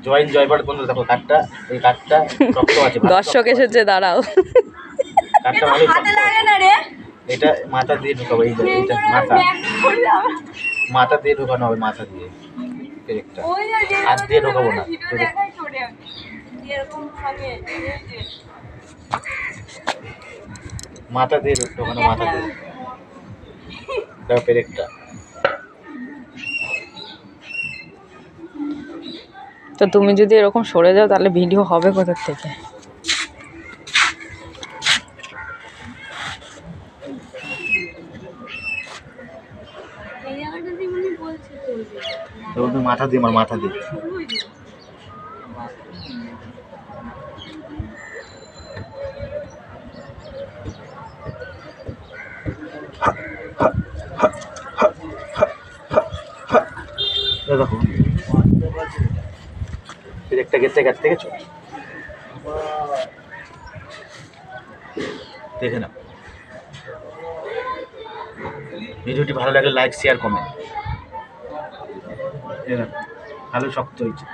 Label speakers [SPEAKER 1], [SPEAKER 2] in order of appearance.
[SPEAKER 1] Join Joypurhat বন্ধু দেখো কাঠটা, এই কাঠটা রক্ত আছে,
[SPEAKER 2] দর্শক এসেছে, দাঁড়াও।
[SPEAKER 1] কাঠটা ভালো এটা মাথা দিয়ে ঢোকাবো, এই যে এইটা মাথা দিয়ে ঢোকানো হবে, মাথা দিয়ে পেরেকটা, হাত দিয়ে ঢোকাবো না। মাথা দিয়ে ঢোকানো, মাথা দিয়ে দেখো পেরেকটা।
[SPEAKER 2] তো তুমি যদি এরকম সরে যাও তাহলে ভিডিও হবে কোথা থেকে?
[SPEAKER 1] মাথা দিয়ে আমার মাথা দিয়ে দেখো পেরেকটা গেছে গাছ থেকে চল দেখে নাও। ভিডিওটি ভালো লাগলে লাইক শেয়ার কমেন্ট। ভালো শক্ত হয়েছে।